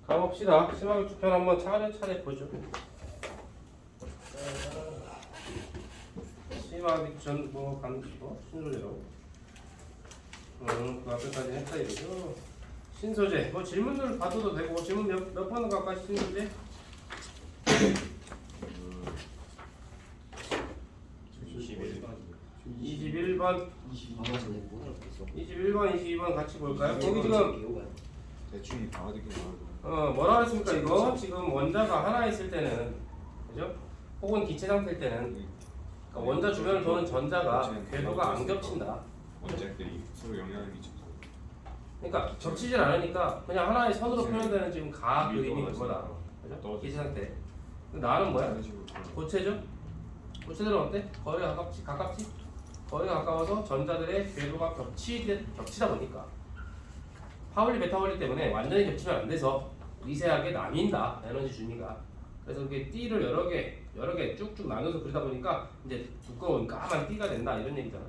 가봅시다. 심화규칙편 한번 차례차례 보죠. 심화규칙 뭐 간주고 신소재로. 그 앞에까지 했어야 되죠. 신소재. 뭐 질문들 봐도 되고 질문 몇 번 가까이 신소재? 21번, 22번 같이 볼까요? 거기 지금 대충 알아듣긴 알아요. 뭐라 그랬습니까? 이거 지금 원자가 하나 있을 때는 그죠? 혹은 기체 상태일 때는 그러니까 원자 주변을 도는 전자가 궤도가 안 겹친다. 원자들이 서로 영향을 미쳐서. 그러니까 겹치질 않으니까 그냥 하나의 선으로 표현되는 지금 가 그림이 그거다. 그죠? 떨어져. 기체 상태. 나는 뭐야? 그런 식으로 고체죠? 고체들은 어때? 거리가 가깝지? 거리가 가까워서 전자들의 궤도가 겹치다 보니까 파울리 메타울리 때문에 완전히 겹치면 안 돼서 미세하게 나뉜다 에너지 준위가. 그래서 그게 띠를 여러 개 쭉쭉 나눠서 그리다 보니까 이제 두꺼운 까만 띠가 된다 이런 얘기잖아.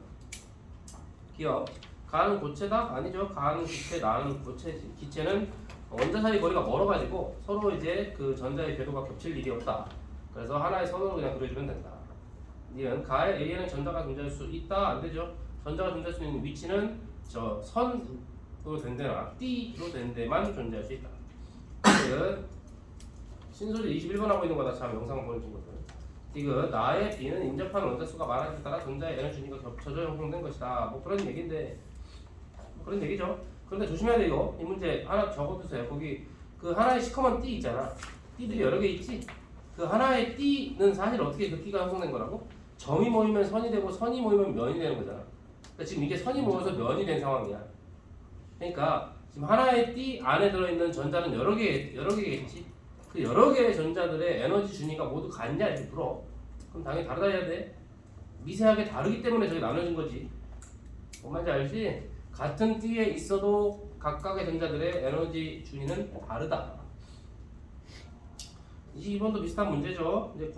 기억. 가는 고체다? 아니죠. 가는 기체, 나는 고체지. 기체는 원자 사이 거리가 멀어가지고 서로 이제 그 전자의 궤도가 겹칠 일이 없다. 그래서 하나의 선으로 그냥 그려주면 된다. 니은 가에 A에는 전자가 존재할 수 있다? 안 되죠. 전자가 존재할 수 있는 위치는 저 선으로 된 데나 D로 된 데만 존재할 수 있다. 디귿 신소재 21번 하고 있는 거다. 참 영상 보는 친구들. 디귿 나의 B는 인접한 원자 수가 많아에 따라 전자의 에너지 준위가 겹쳐져 형성된 것이다. 뭐 그런 얘기인데 뭐 그런 얘기죠. 그런데 조심해야 돼요. 이 문제 하나 적어두세요. 거기 그 하나의 시커먼 띠 있잖아. 띠들이 여러 개 있지. 그 하나의 띠는 사실 어떻게 그 띠가 형성된 거라고? 점이 모이면 선이 되고 선이 모이면 면이 되는 거잖아. 그러니까 지금 이게 선이 모여서 면이 된 상황이야. 그러니까 지금 하나의 띠 안에 들어있는 전자는 여러 개겠지. 그 여러 개의 전자들의 에너지 준위가 모두 같냐 이렇게 물어. 그럼 당연히 다르다 해야 돼. 미세하게 다르기 때문에 저게 나눠진 거지. 뭔 말인지 알지? 같은 띠에 있어도 각각의 전자들의 에너지 준위는 다르다. 22번도 비슷한 문제죠. 이제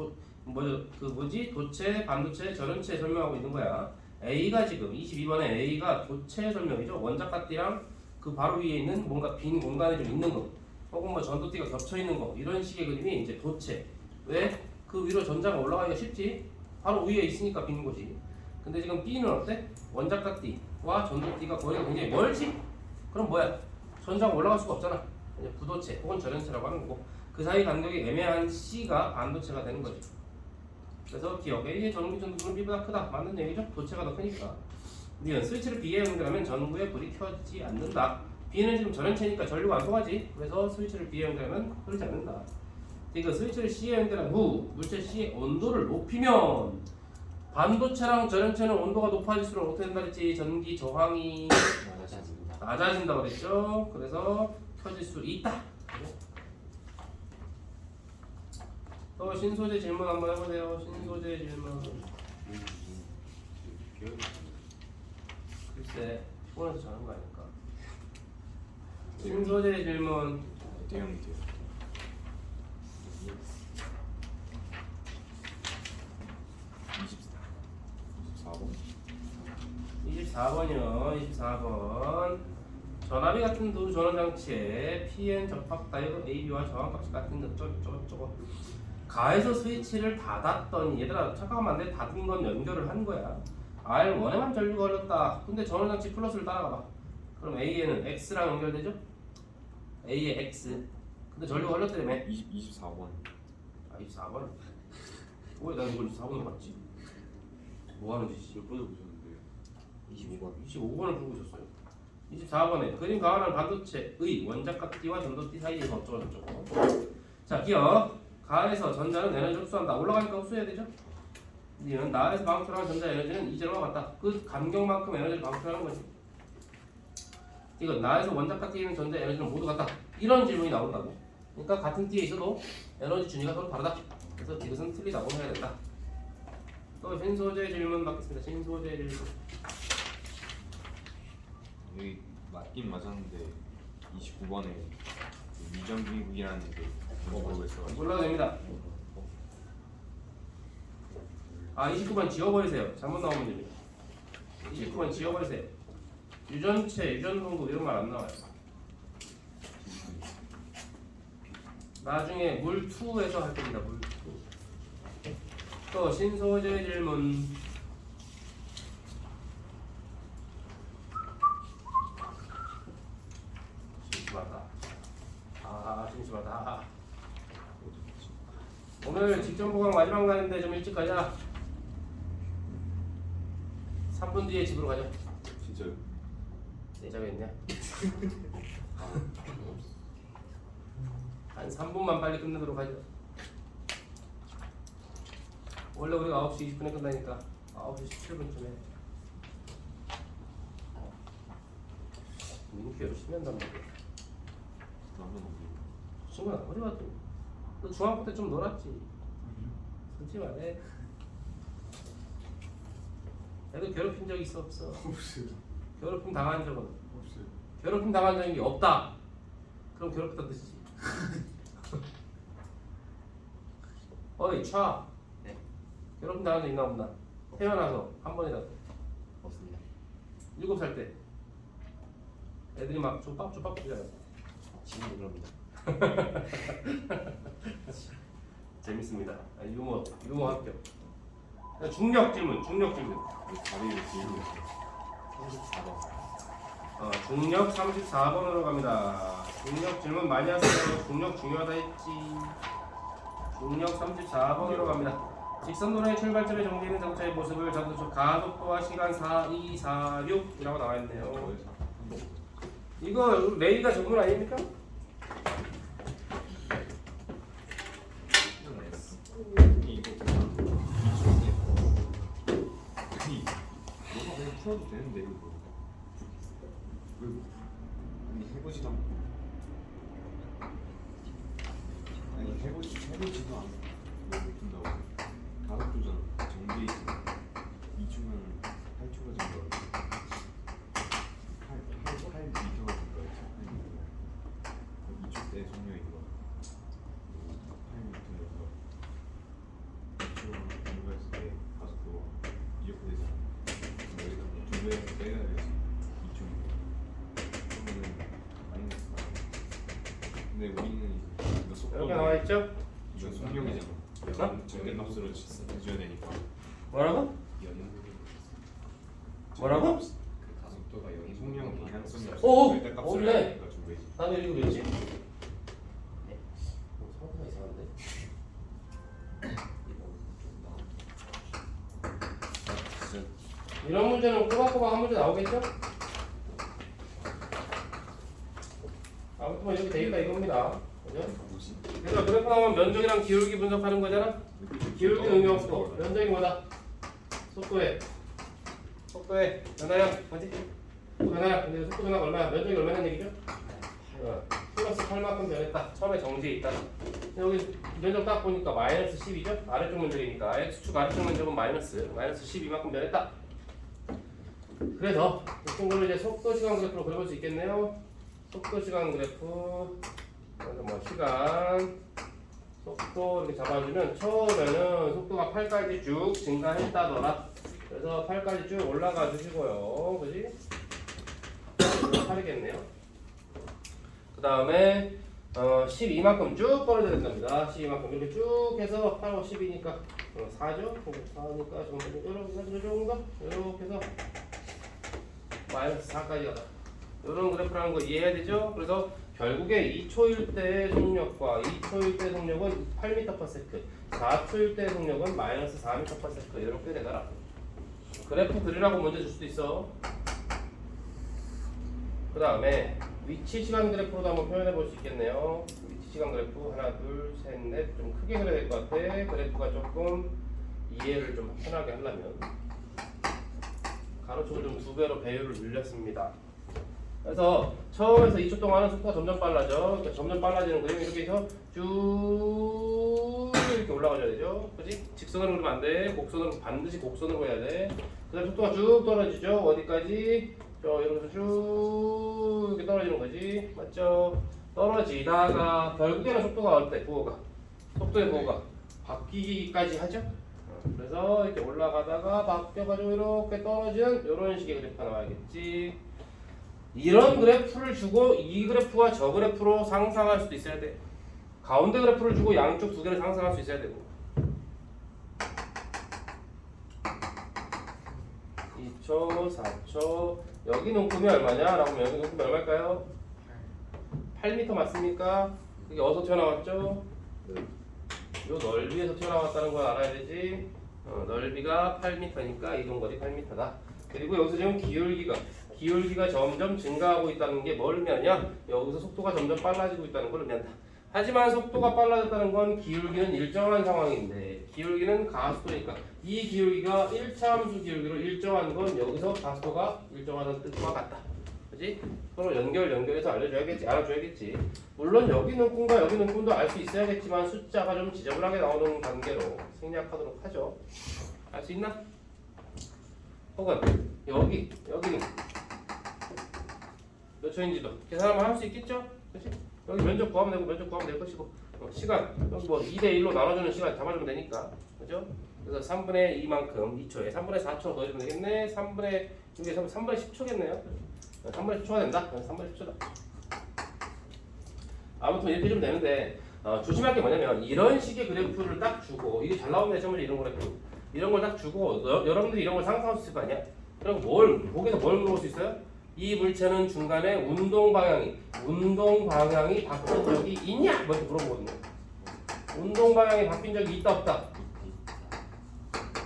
도체, 반도체, 전원체 설명하고 있는 거야. A가 지금 22번에 A가 도체 설명이죠. 원자가 띠랑 그 바로 위에 있는 뭔가 빈 공간이 좀 있는 거, 혹은 뭐 전도띠가 겹쳐 있는 거, 이런 식의 그림이 이제 도체. 왜? 그 위로 전자가 올라가기가 쉽지. 바로 위에 있으니까 빈 곳이. 근데 지금 B는 어때? 원자가 띠와 전도띠가 거리가 굉장히 멀지. 그럼 뭐야? 전자가 올라갈 수가 없잖아. 이제 부도체 혹은 전원체라고 하는 거고. 그 사이 간격이 애매한 C가 반도체가 되는 거죠. 그래서 기억 A의 전구 전도는 B보다 크다. 맞는 얘기죠? 도체가 더 크니까. 니은 스위치를 B에 연결하면 전구에 불이 켜지지 않는다. B는 지금 전원체니까 전류가 안 통하지. 그래서 스위치를 B에 연결하면 흐르지 않는다. 그러니까 스위치를 C에 연결한 후 물체 C의 온도를 높이면 반도체랑 전원체는 온도가 높아질수록 어떻게 된다 그랬지? 전기 저항이 낮아진다고 그랬죠. 그래서 켜질 수 있다. 또 신소재 질문 한번 해보세요. 신소재 질문. 글쎄 피곤해서 자는 거 아닐까? 신소재 질문. 대형이 돼요. 24번이요. 24번. 전압이 같은 두 전원장치에 PN 접합 다이од AB와 저항값이 같은 저거. 가에서 스위치를 닫았더니 얘들아 잠깐만 내 닫은 건 연결을 한 거야. R1에만 전류가 흘렀다. 근데 전원장치 플러스를 따라가봐. 그럼 A에는 X랑 연결되죠? A에 X. 근데 전류가 흘렀다며. 24번. 아 24번? 왜 난 이걸 24번으로 봤지? 뭐하는 짓이지? 몇 번을 보셨는데? 25번을 풀고 있었어요. 24번에 그림 가하는 반도체의 원자값 T와 전도 T 사이에서 어쩌고저쩌고. 자 기억. 가에서 전자는 에너지 흡수한다. 올라가니까 흡수해야 되죠? 니은 나에서 방출하는 전자 에너지는 이제로와 같다. 그 간격만큼 에너지를 방출하는 거지. 이건 나에서 원자가 T는 전자 에너지는 모두 같다. 이런 질문이 나온다고. 그러니까 같은 T에 있어도 에너지 준위가 서로 다르다. 그래서 이것은 틀리다고 해야 된다. 또 신소재 질문 받겠습니다. 신소재 질문. 여기 맞긴 맞았는데 29번에 유전기국이라는 게 뭐라고 했어요? 몰라도 됩니다. 아 29번 지워버리세요. 잘못 나온 문제입니다. 29번 지워버리세요. 유전체, 유전동구 이런 말 안 나와요. 나중에 물2에서 할 겁니다. 물2. 또 신소재 질문. 심심하다. 아 심심하다. 오늘 직전 보강 마지막 날인데 좀 일찍 가자. 3분 뒤에 집으로 가자. 진짜요? 내 자가 있냐? 한 3분만 빨리 끝내도록 하죠. 원래 우리가 9시 20분에 끝나니까 9시 17분쯤에 민규로 심한단 말이야. 라면 어디? 친구는 어디 갔어? 너 중학교 때 좀 놀았지? 솔직히 말해. 애들 괴롭힌 적 있어 없어? 없어요. 괴롭힘 당한 적은? 없어요. 괴롭힘 당한 적이 없다. 그럼 괴롭혔다는 뜻이지. 어이 차. 네. 괴롭힘 당한 적 있나 없나? 태어나서 한 번이라도. 없습니다. 7살 때. 애들이 막 족밥 부잖아. 지금도 그럽니다. 재밌습니다. 아, 유머 합격. 중력 질문. 다리를 들고 34번. 중력 34번으로 갑니다. 중력 질문 많이 하세요. 중력 중요하다 했지. 중력 34번으로 갑니다. 직선도로의 출발점에 정지되는 자동차의 모습을 자동차 가속도와 시간 4, 2, 4, 6이라고 나와 있네요. 이거 레이가 전문 아닙니까? 이거 아니 너가 그냥 풀어도 되는데 이거 왜 아니 해보지도 않고 아니 해보지도 않고 왜 못한다고 가속도잖아 정비에 있잖아 2초면 8초가 정도 8m가 정도 2초 때 속력인 거 8m에서 2초 정도했을 때 가속도 이렇게 되잖아 여기다 두 배에서 빼야 되지 2초니까 그러면은 마이너스 근데 우리는 이거 속도는 이렇게 나와 있죠? 이건 속력이잖아 어? 절대값으로 해줘야 되니까 뭐라고? 뭐라고? 그 가속도가 0이 속력 방향성이 오! 절대값으로 그래. 해야 되니까 두 배지 다음에 이거 왜지? 네. 성수가 이상한데? 진짜 이런 문제는 꼬박꼬박 한 문제 나오겠죠? 아무튼 뭐 이렇게 되니까 이겁니다. 그죠? 뭐지? 그래서 그래프 나오면 면적이랑 기울기 분석하는 거잖아? 기울기 의미 없고 면적이 뭐다? 속도에 변화량 뭐지? 속도 변화량. 근데 속도 변화가 얼마야? 면적이 얼마냐는 얘기죠? 플러스 8만큼 변했다. 처음에 정지에 있다. 여기 면적 딱 보니까 마이너스 10이죠? 아래쪽 면적이니까 x축 아래쪽 면적은 마이너스 12만큼 변했다. 그래서 이 친구를 이제 속도 시간 그래프로 그려볼 수 있겠네요. 속도 시간 그래프. 그래서 뭐 시간 속도 이렇게 잡아주면 처음에는 속도가 8까지 쭉 증가했다더라. 그래서 8까지 쭉 올라가 주시고요. 그지? 8이겠네요. 그 다음에 12만큼 쭉 떨어져야 된답니다. 12만큼 이렇게 쭉 해서 8하고 10이니까 4죠? 4니까 이렇게 정도? 이렇게 해서 마이너스 4까지 가다. 이런 그래프라는 거 이해해야 되죠? 그래서 결국에 2초일 때 속력과 2초일 때 속력은 8m/s, 4초일 때 속력은 마이너스 4m/s 이렇게 되더라. 그래프 그리라고 문제 줄 수도 있어. 그 다음에 위치 시간 그래프로도 한번 표현해 볼 수 있겠네요. 위치 시간 그래프 하나, 둘, 셋, 넷 좀 크게 그려야 될 것 같아. 그래프가 조금 이해를 좀 편하게 하려면 가로축을 좀 2배로 배율을 늘렸습니다. 그래서 처음에서 2초 동안은 속도가 점점 빨라져. 그러니까 점점 빨라지는 그림 이렇게 해서 쭉 이렇게 올라가줘야 되죠. 그렇지? 직선으로 그리면 안 돼. 곡선으로 반드시 곡선으로 해야 돼. 그다음 속도가 쭉 떨어지죠. 어디까지? 이러면서 쭉 이렇게 떨어지는 거지. 맞죠? 떨어지다가 결국에는 속도가 어때? 부호가 속도의 부호가 바뀌기까지 하죠. 그래서 이렇게 올라가다가 바뀌어가지고 이렇게 떨어지는 이런 식의 그래프가 나와야겠지. 이런 그래프를 주고 이 그래프와 저 그래프로 상상할 수도 있어야 돼. 가운데 그래프를 주고 양쪽 두 개를 상상할 수 있어야 되고 2초, 4초 여기 눈금이 얼마냐? 라고 하면 여기 눈금이 얼마일까요? 8m 맞습니까? 이게 어디서 튀어나왔죠? 요 넓이에서 튀어나왔다는 걸 알아야 되지. 넓이가 8m니까 이동거리 8m다. 그리고 여기서 지금 기울기가 점점 증가하고 있다는 게 뭘 의미하냐? 여기서 속도가 점점 빨라지고 있다는 걸 의미한다. 하지만 속도가 빨라졌다는 건 기울기는 일정한 상황인데 기울기는 가속도니까 이 기울기가 1차 함수 기울기로 일정한 건 여기서 가속도가 일정하다는 뜻과 같다. 그지? 서로 연결해서 알아줘야겠지. 물론 여기 눈금과 여기 눈금도 알 수 있어야겠지만 숫자가 좀 지저분하게 나오는 관계로 생략하도록 하죠. 알 수 있나? 혹은 여기는 몇 초인지도 계산하면 할 수 있겠죠? 그치? 여기 면적 구하면 될 것이고 시간 여기 뭐 2대1로 나눠주는 시간 잡아주면 되니까 그죠? 그래서 3분의 2만큼 2초에 3분의 4초 넣어주면 되겠네. 3분의 10초겠네요. 3분의 10초가 된다. 3분의 10초다. 아무튼 이렇게 좀 되는데 조심할 게 뭐냐면 이런 식의 그래프를 딱 주고 이게 잘 나오는 대점을 이런 그래프 이런 걸 딱 주고 여러분들이 이런 걸 상상할 수 있을 거 아니야? 그럼 거기서 뭘 물어볼 수 있어요? 이 물체는 중간에 운동 방향이 바뀐 적이 있냐? 뭐 이렇게 물어보거든요. 운동 방향이 바뀐 적이 있다 없다?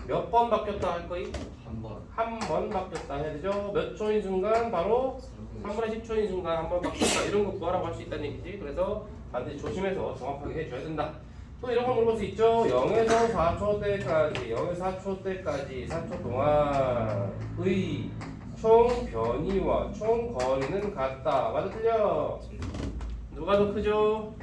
몇 번 바뀌었다 할 거임? 한 번 바뀌었다 해야 되죠. 몇 초인 순간 바로 3분의 10초인 순간 한 번 바뀌었다. 이런 거 구하라고 할 수 있다는 얘기지. 그래서 반드시 조심해서 정확하게 해줘야 된다. 또 이런 걸 물어볼 수 있죠. 0에서 4초 때까지 4초 동안의 총 변이와 총 거리는 같다. 맞아 틀려? 누가 더 크죠?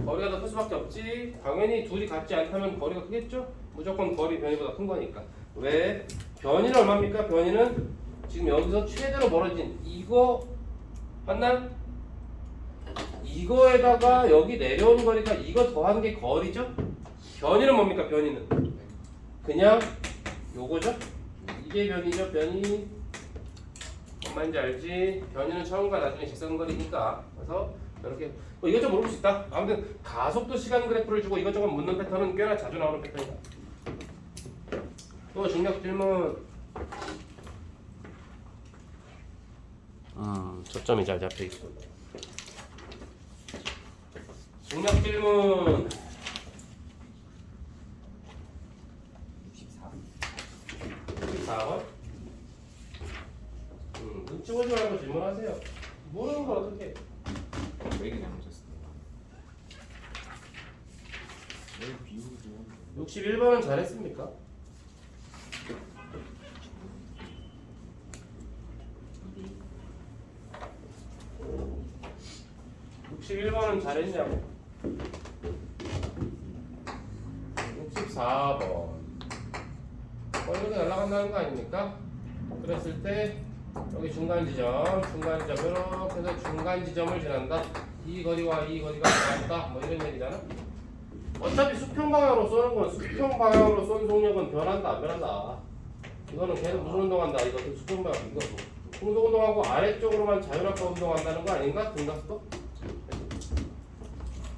거리가 더 클 수밖에 없지. 당연히 둘이 같지 않다면 거리가 크겠죠? 무조건 거리 변이보다 큰 거니까. 왜? 변이는 얼마입니까? 변이는 지금 여기서 최대로 멀어진 이거 맞나? 이거에다가 여기 내려온 거리가 이거 더한 게 거리죠? 변이는 뭡니까? 변이는 그냥 요거죠? 이게 변이죠? 변이 뭔 말인지 알지? 변이는 처음과 나중에 직선거리니까 그래서 이렇게 이것저것 물어볼 수 있다. 아무튼 가속도 시간 그래프를 주고 이것저것 묻는 패턴은 꽤나 자주 나오는 패턴이다. 또 중력 질문. 초점이 잘 잡혀 있고. 중력 질문. 64번. 눈치 보지 말고 질문하세요. 모르는 걸 어떻게 해? 왜 이렇게 잘못했습니다. 왜 비율이 좀 61번은 잘했습니까? 61번은 잘했냐고. 64번. 이렇게 날아간다는 거 아닙니까? 그랬을 때 여기 중간 지점 이렇게 해서 중간 지점을 지난다. 이 거리와 이 거리가 같다. 뭐 이런 얘기잖아. 어차피 수평 방향으로 쏘는 건 수평 방향으로 쏜 속력은 변한다 안 변한다. 이거는 계속 무슨 운동한다. 이거 수평 방향 이거 풍속 운동하고 아래쪽으로만 자율학과 운동한다는 거 아닌가? 등가스도?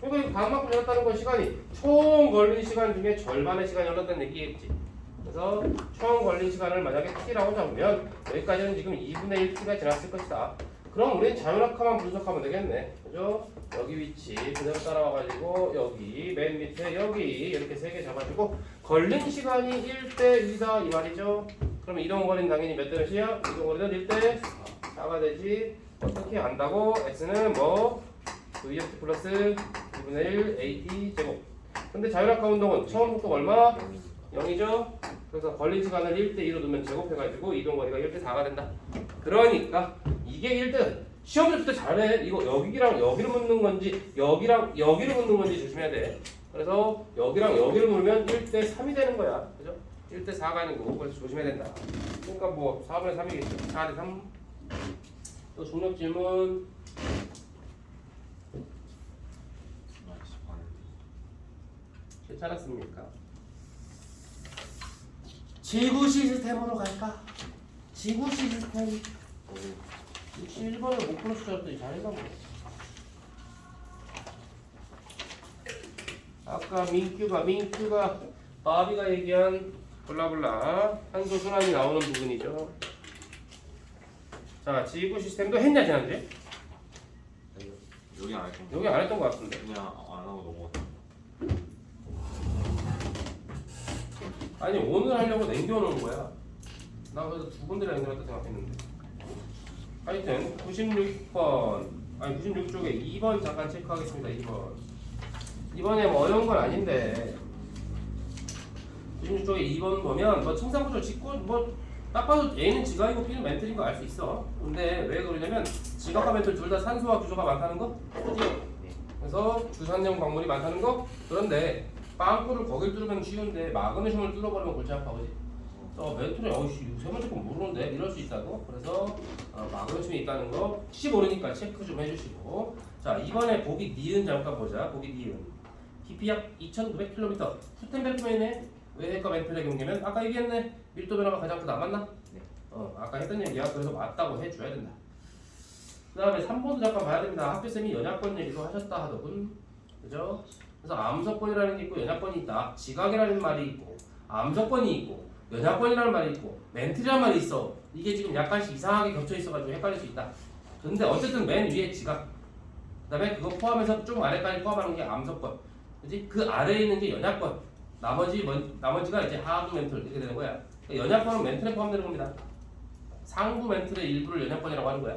그러니까 이 방만큼 열었다는 건 시간이 총 걸린 시간 중에 절반의 시간이 열었다는 얘기겠지. 그래서 총 걸린 시간을 만약에 t라고 잡으면 여기까지는 지금 2분의 1t가 지났을 것이다. 그럼 우리는 자율학화만 분석하면 되겠네. 그죠? 여기 위치 그대로 따라와가지고 여기 맨 밑에 여기 이렇게 세 개 잡아주고 걸린 시간이 1대 2다 이 말이죠. 그러면 이동거리는 당연히 몇 대 몇이야? 이동거리는 1대 4가 되지. 어떻게 안다고? x는 뭐 vft 플러스 2분의 1 at 제곱. 근데 자율학화 운동은 처음 속도가 얼마? 0이죠? 그래서 걸린 시간을 1대 2로 두면 제곱해가지고 이동거리가 1대 4가 된다. 그러니까 이게 1대 시험 볼 때 잘해. 이거 여기랑 여기를 묻는 건지 여기랑 여기를 묻는 건지 조심해야 돼. 그래서 여기랑 여기를 물면 1대 3이 되는 거야. 그죠? 1대 4가 아니고 그래서 조심해야 된다. 그러니까 뭐 4분의 3이겠죠. 4대 3. 또 중력 질문. 괜찮았습니까? 지구 시스템으로 갈까? 지구 시스템. 61번을 못 풀었을 줄 알았더니 잘해서 뭐. 아까 민규가 바비가 얘기한 블라블라 한소 순환이 나오는 부분이죠. 자, 지구 시스템도 했냐 지난주에? 여기 안 했던 거. 여기 안 했던 것 같은데. 그냥 안 하고 넘어갔다. 아니 오늘 하려고 남겨놓은 거야. 나 그래서 두 군데를 남겨놨다 생각했는데. 하여튼 96번 아니 96쪽에 2번 잠깐 체크하겠습니다. 2번. 이번에 뭐 어려운 건 아닌데 96쪽에 2번 보면 뭐 청산구조 짓고 뭐 딱 봐도 A는 지각이고 B는 멘틀인 거 알 수 있어. 근데 왜 그러냐면 지각과 멘틀 둘 다 산소와 구조가 많다는 거? 그지? 그래서 주산용 광물이 많다는 거? 그런데 빵꾸를 거길 뚫으면 쉬운데 마그네슘을 뚫어버리면 골치 아파. 그지? 멘틀에 어이씨 세 번째 건 모르는데 이럴 수 있다고. 그래서 마그네슘이 있다는 거 혹시 모르니까 체크 좀 해주시고. 자 이번에 보기 니은 잠깐 보자. 보기 니은 깊이 약 2,900km 후텐베르크맨의 외핵과 멘틀의 경계면 아까 얘기했네. 밀도 변화가 가장 크다. 맞나? 네. 아까 했던 얘기야. 그래서 맞다고 해줘야 된다. 그 다음에 3번도 잠깐 봐야 됩니다. 학교쌤이 연약권 얘기도 하셨다 하더군. 그죠? 그래서 암석권이라는 게 있고 연약권이 있다. 지각이라는 말이 있고 암석권이 있고 연약권이라는 말이 있고 멘틀이라는 말이 있어. 이게 지금 약간씩 이상하게 겹쳐 있어가지고 헷갈릴 수 있다. 근데 어쨌든 맨 위에 지각, 그 다음에 그거 포함해서 좀 아래까지 포함하는 게 암석권, 그지? 그 아래에 있는 게 연약권, 나머지가 이제 하부 멘틀 이렇게 되는 거야. 그러니까 연약권은 멘틀에 포함되는 겁니다. 상부 멘틀의 일부를 연약권이라고 하는 거야.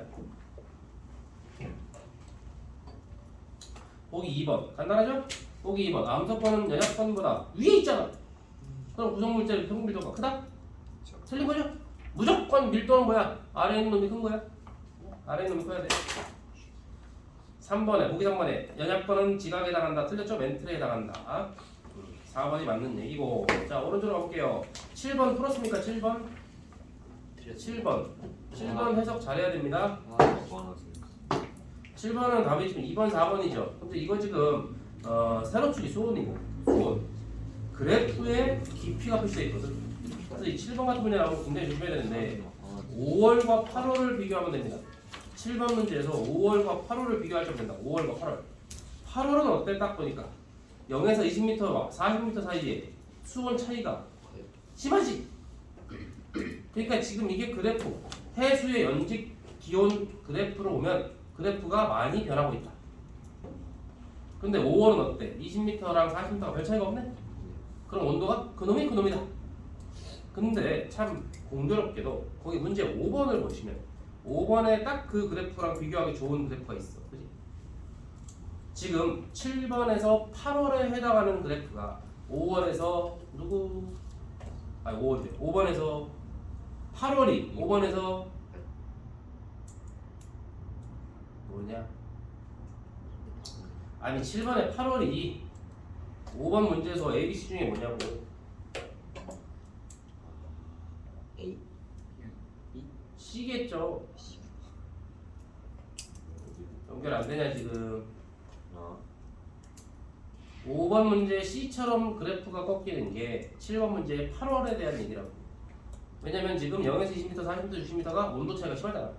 보기 2번 간단하죠? 보기 2번 암석권은 연약권보다 위에 있잖아. 그럼 구성물질의 평균 밀도가 크다? 틀린 거죠? 무조건 밀도는 뭐야? 아래에 있는 놈이 큰 거야. 아래에 있는 놈이 커야 돼. 3번에 보기 3번에 연약권은 지각에 해당한다. 틀렸죠? 멘틀에 해당한다. 4번이 맞는 얘기고. 자 오른쪽으로 가볼게요. 7번 풀었습니까? 7번 7번 해석 잘해야 됩니다. 뭐 7번은 답이 지금 2번 4번이죠. 근데 이거 지금 세로축이 수온이고 수온 그래프에 깊이가 표시되어 있거든. 그래서 이 7번 같은 분야 나오면 굉장히 조심해야 되는데 5월과 8월을 비교하면 됩니다. 7번 문제에서 5월과 8월을 비교하시면 된다. 5월과 8월. 8월은 어때? 딱 보니까 0에서 20m와 40m 사이에 수온 차이가 심하지? 그러니까 지금 이게 그래프 해수의 연직 기온 그래프로 보면 그래프가 많이 변하고 있다. 근데 5월은 어때? 20m랑 40m가 별 차이가 없네? 그럼 온도가 그놈이 그놈이다. 근데 참 공교롭게도 거기 문제 5번을 보시면 5번에 딱 그 그래프랑 비교하기 좋은 그래프가 있어. 그지? 지금 7번에서 8월에 해당하는 그래프가 5월에서 5번에서 8월이 5번에서 뭐냐? 아니 7번에 8월이 5번 문제에서 ABC 중에 뭐냐고. A C겠죠. 연결 안 되냐 지금. 5번 문제 C처럼 그래프가 꺾이는 게 7번 문제의 8월에 대한 얘기라고. 왜냐면 지금 0에서 20m, 40m, 60m가 온도 차이가 심하잖아.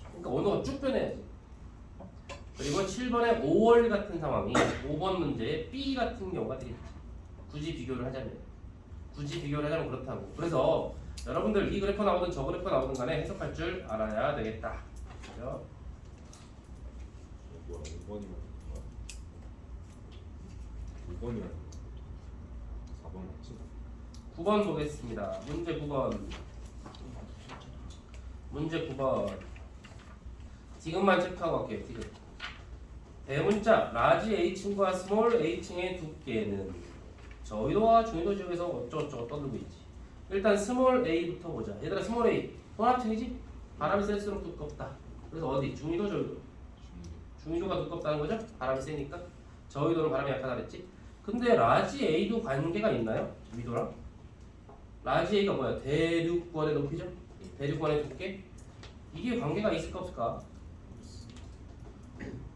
그러니까 온도가 쭉 변해야지. 그리고 7번의 5월 같은 상황이 5번 문제의 B 같은 경우가 되겠지. 굳이 비교를 하자면 그렇다고. 그래서 여러분들 이 그래프 나오든 저 그래프 나오든 간에 해석할 줄 알아야 되겠다. 그죠? 5번이면 4번 맞지? 9번 보겠습니다. 문제 9번 지금만 체크하고 갈게요. 지금 대문자 라지 H층과 스몰 H층의 두께는 저위도와 중위도 지역에서 어쩌고저쩌고 떠들고 있지. 일단 스몰 A부터 보자. 얘들아 스몰 A 혼합층이지? 바람이 셀수록 두껍다. 그래서 어디? 중위도 저위도. 중위도가 두껍다는 거죠? 바람이 세니까. 저위도는 바람이 약하다 그랬지? 근데 라지 A도 관계가 있나요? 위도랑? 라지 A가 뭐야? 대륙권의 높이죠? 대륙권의 두께? 이게 관계가 있을까 없을까?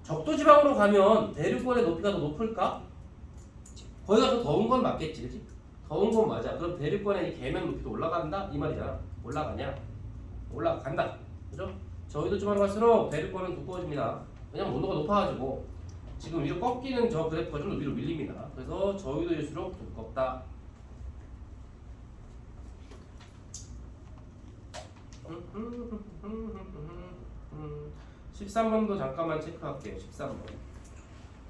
적도지방으로 가면 대륙권의 높이가 더 높을까? 거기가 더 더운 건 맞겠지, 그치? 더운 건 맞아. 그럼 대륙권의 이 계면 높이도 올라간다? 이 말이잖아. 올라가냐? 올라간다. 그죠? 저희도 지방으로 갈수록 대륙권은 두꺼워집니다. 왜냐면 온도가 높아가지고. 지금 위로 꺾이는 저 그래프가 좀 더 위로 밀립니다. 그래서 저위도일수록 두껍다. 13번도 잠깐만 체크할게요. 13번.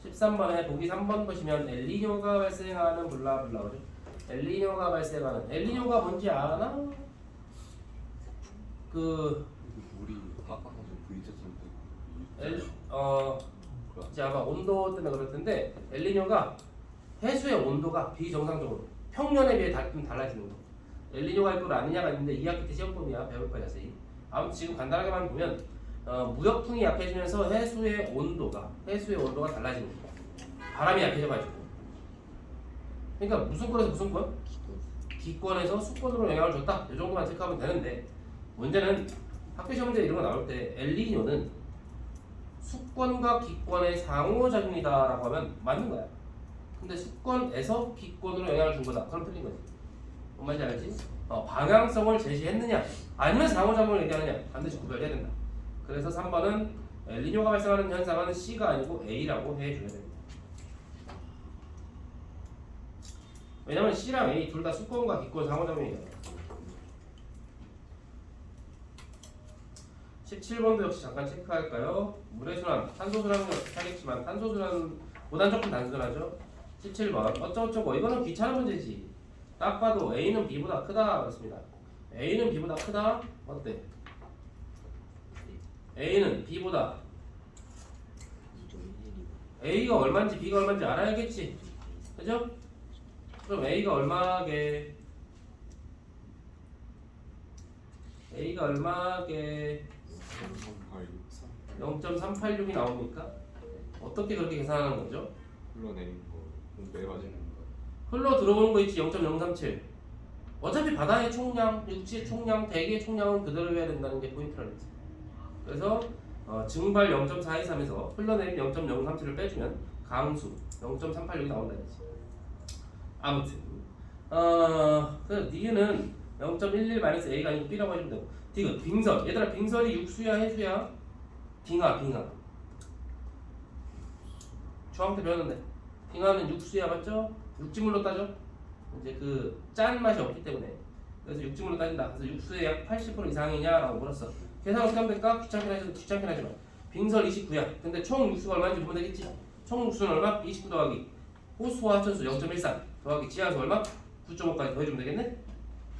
13번에 보기 3번 보시면 엘니뇨가 발생하는 블라블라 그죠? 엘니뇨가 발생하는 엘니뇨가 뭔지 아나? 그 우리 아까 V자 엘, 이제 아마 온도 때문에 그럴 텐데 엘니뇨가 해수의 온도가 비정상적으로 평년에 비해 좀 달라지는 거. 엘니뇨가 있고 라니냐가 있는데 2학기 때 시험범위야 배울 거야 자세히. 아무튼 지금 간단하게만 보면 무역풍이 약해지면서 해수의 온도가 달라지는 거. 바람이 약해져가지고. 그러니까 무슨 권에서 무슨 권? 기권에서 수권으로 영향을 줬다. 이 정도만 체크하면 되는데 문제는 학교 시험 문제 이런 거 나올 때 엘니뇨는 수권과 기권의 상호작용이다라고 하면 맞는 거야. 근데 수권에서 기권으로 영향을 준 거다. 그럼 틀린 거지. 뭔 말인지 알지? 방향성을 제시했느냐 아니면 상호작용을 얘기하느냐 반드시 구별해야 된다. 그래서 3번은 엘니뇨가 발생하는 현상은 C가 아니고 A라고 해줘야 됩니다. 왜냐면 C랑 A 둘 다 수권과 기권 상호작용이잖아. 17번도 역시 잠깐 체크할까요? 물의 순환, 탄소순환은 어떻게 하겠지만 탄소순환보단 조금 단순하죠. 17번 어쩌고저쩌고 이거는 귀찮은 문제지. 딱 봐도 A는 B보다 크다 그렇습니다. A는 B보다 크다 어때? A는 B보다 A가 얼마인지 B가 얼마인지 알아야겠지. 그죠? 그럼 A가 얼마게? A가 얼마게? 0.386이 나옵니까? 어떻게 그렇게 계산하는 거죠? 흘러내린 거 내려가지는 거. 흘러 들어오는 거 있지 0.037. 어차피 바다의 총량, 육지의 총량, 대기의 총량은 그대로 해야 된다는 게 포인트라는 거지. 그래서 증발 0.423에서 흘러내린 0.037을 빼주면 강수 0.386이 나온다는 거지. 아무튼 그래서 니은은 0.11-a가 아니고 b라고 해주면 되고 디귿 빙설 얘들아 빙설이 육수야 해수야? 빙하 중학 때 배웠는데 빙하는 육수야 맞죠? 육지물로 따져 이제 그 짠 맛이 없기 때문에 그래서 육지물로 따진다. 그래서 육수의 약 80% 이상이냐라고 물었어. 계산 어떻게 하면 될까? 귀찮긴 하지만 빙설 29야. 근데 총 육수가 얼마인지 보면 되겠지? 총 육수는 얼마? 29 더하기 호수와 하천수 0.13 더하기 지하수 얼마? 9.5까지 더해주면 되겠네?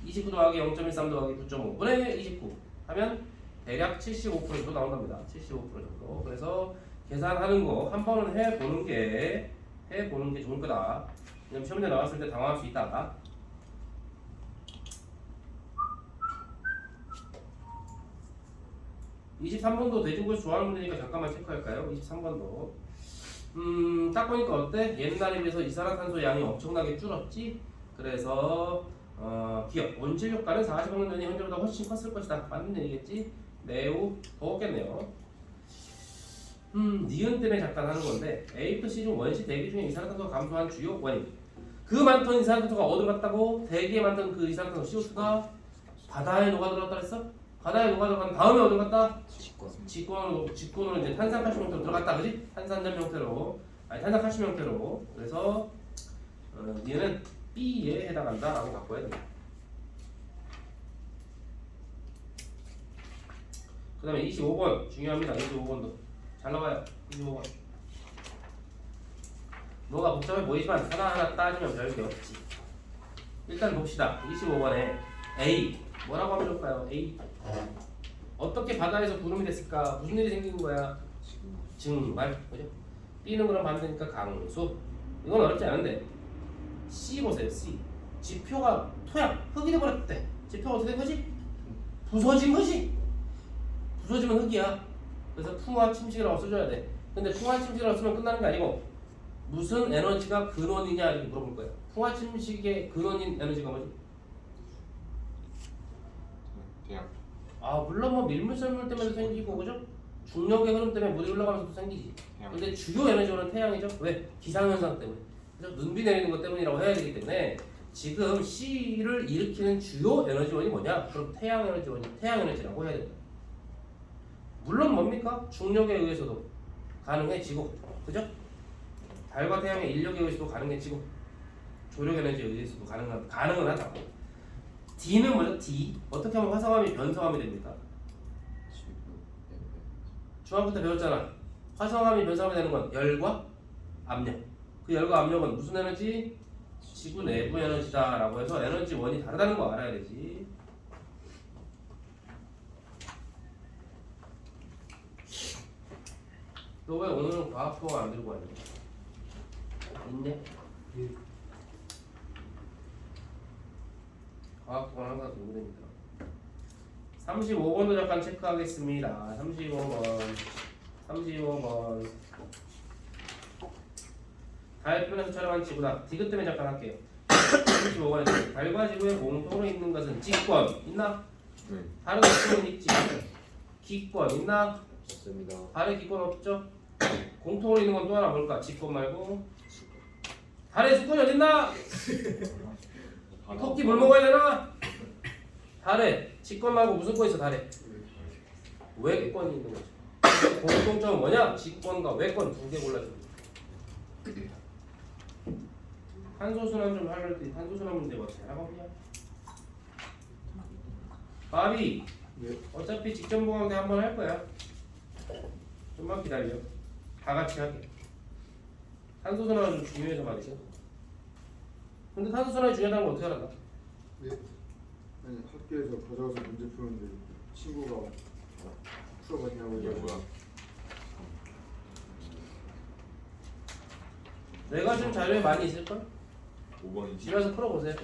29 더하기 0.13 더하기 9.5분의 29 하면 대략 75% 정도 나온답니다. 75% 정도. 그래서 계산하는 거 한 번은 해보는 게 좋을 거다. 왜냐면 시험에 나왔을 때 당황할 수 있다. (23번도) 대중고에서 좋아하는 문제니까 잠깐만 체크할까요? 23번도 딱 보니까 어때? 옛날에 비해서 이산화탄소 양이 엄청나게 줄었지? 그래서 기억 온실 효과는 40억 년 전이 현재보다 훨씬 컸을 것이다. 맞는 얘기겠지? 매우 더웠겠네요. 니은 때문에 잠깐 하는 건데 A부터 C 중 원시 대기 중에 이산화탄소가 감소한 주요 원인. 그 많던 이산화탄소가 어디로 갔다고? 대기에 많던 그 이산화탄소 CO2가 바다에 녹아들었다 그랬어? 바다에 녹아들어간 다음에 어디로 갔다? 직권으로 이제 탄산칼슘 형태로 들어갔다 그지? 탄산염 형태로 탄산칼슘 형태로. 그래서 니은 B에 해당한다 라고 바꿔야 됩니다. 그 다음에 25번 중요합니다. 25번도 잘 나와요. 25번 뭐가 복잡해 보이지만 하나하나 따지면 별게 없지. 일단 봅시다. 25번에 A 뭐라고 하면 좋을까요? A 어떻게 바다에서 구름이 됐을까? 무슨 일이 생긴 거야? 증발 그죠? B는 그럼 반대니까 강수. 이건 어렵지 않은데 C 보세요. C 지표가 토양 흙이 돼버렸대. 지표가 어떻게 된 거지? 부서진 거지. 부서지면 흙이야. 그래서 풍화 침식이라고 써줘야 돼. 근데 풍화 침식이라고 쓰면 끝나는 게 아니고 무슨 에너지가 근원이냐 이렇게 물어볼 거예요. 풍화 침식의 근원인 에너지가 뭐지? 대양. 물론 뭐 밀물썰물 때문에 생기고 그죠? 중력의 흐름 때문에 물이 흘러가면서 생기지. 근데 주요 에너지원은 태양이죠. 왜? 기상현상 때문에. 그죠? 눈비 내리는 것 때문이라고 해야 되기 때문에 지금 C를 일으키는 주요 에너지원이 뭐냐? 그럼 태양 에너지라고 해야 됩니다. 물론 뭡니까? 중력에 의해서도 가능해지고, 그죠? 달과 태양의 인력에 의해서도 가능해지고 조력 에너지에 의해서도 가능은 하다고. D는 뭐죠? D 어떻게 하면 화성암이 변성암이 됩니까? 중학교 때 배웠잖아. 화성암이 변성암이 되는 건 열과 압력. 그 열과 압력은 무슨 에너지? 지구 내부 에너지다라고 해서 에너지 원이 다르다는 거 알아야 되지. 너 왜 오늘은 과학수업 안 들고 왔니? 있네? 과학수업은 항상 들고 다닙니다. 35번도 잠깐 체크하겠습니다. 35번 달 표면에서 촬영한 지구다. 디귿 때문에 잠깐 할게요. 35번에 달과 지구에 공통으로 있는 것은 직권 있나? 네. 다른 기권은 있지. 기권 있나? 없습니다. 달에 기권 없죠? 공통으로 있는 건 또 하나 뭘까? 직권 말고 달에 수권이 어딨나? 토끼 물 먹어야 되나? 달에 직권 말고 무슨 권 있어 달에? 외권이 있는 거죠. 공통점은 뭐냐? 직권과 외권 두 개 골라줍니다. 탄소순환 좀 하려 때 탄소순환 문제 어떻게 하거든요? 바비 어차피 직전 보강대 한번 할 거야. 좀만 기다려. 다 같이 할게. 탄소순환은 좀 중요해서 말이죠. 근데 탄소순환이 중요하다는 걸 어떻게 알았나? 네. 아니 학교에서 가져와서 문제 푸는데 친구가 풀어봤냐고 이게 해가지고 뭐야? 내가 준 자료에 많이 있을걸? 5번이지. 집에서 풀어보세요.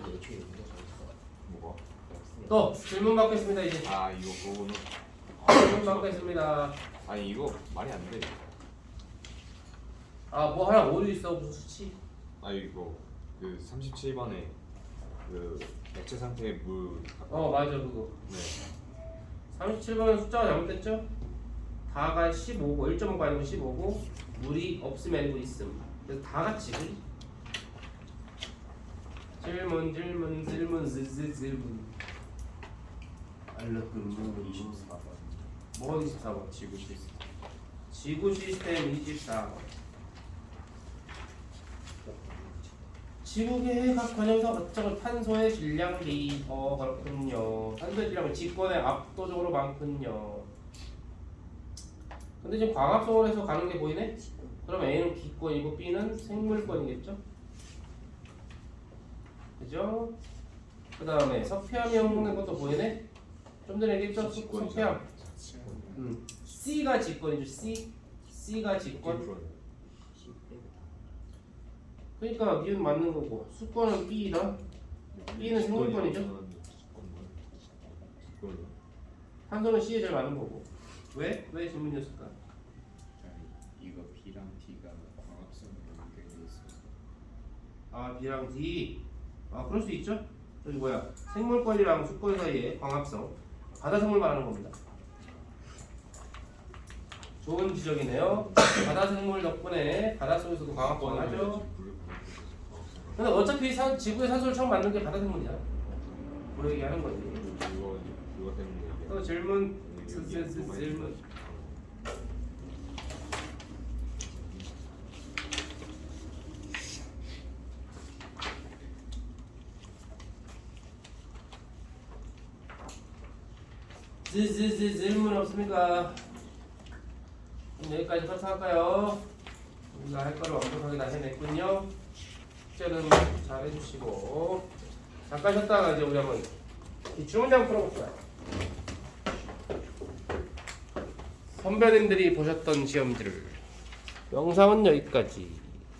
뭐가? 또 질문 받겠습니다 이제. 아 이거 그거는. 질문 받겠습니다. 아니 이거 말이 안 돼. 아 뭐 하나 오류 있어 무슨 수치? 아 이거 그 37번에 그 액체 상태의 물. 맞아 그거. 네. 37번은 숫자가 잘못됐죠? 다가 15고 1.5가 아니고 15고 물이 없음 아니고 있음. 그래서 다 같이 질문 알려금 24번. 뭐가 24번? 지구 시스템. 지구 시스템 24번. 지구계의 각 변형사 어쩌고 탄소의 질량비. 그렇군요. 탄소의 질량은 직권에 압도적으로 많군요. 근데 지금 광합성을 해서 가는 게 보이네? 그럼 A는 기권이고 B는 생물권이겠죠? 그죠? 그 다음에 석회암이 형성된 것도 보이네? 좀 전에 얘기했죠? 석회암. C가 직권이죠. C가 직권. 그러니까 니은 맞는 거고 수권은 B이다. B는 생물권이죠. 탄소는 C에 제일 많은 거고. 왜? 왜 질문이었을까? 이거 B랑 D가 광합성으로 연결돼 있어서 아 B랑 D. 그럴 수 있죠. 저기 뭐야 생물권이랑 수권 사이에 광합성. 바다 생물 말하는 겁니다. 좋은 지적이네요. 바다 생물 덕분에 바닷속에서도 광합성을 하죠. 근데 어차피 지구의 산소를 처음 만든 게 바다 생물이야. 그 얘기하는 거지. 이거 때문에 또 질문. 질문. 질문 없습니까? 여기까지 설명할까요? 우리가 할 거를 완벽하게 다 해냈군요. 숙제는 잘 해주시고 잠깐 쉬었다가 이제 우리 한번 기출문장 풀어볼까요? 선배님들이 보셨던 시험지를 영상은 여기까지.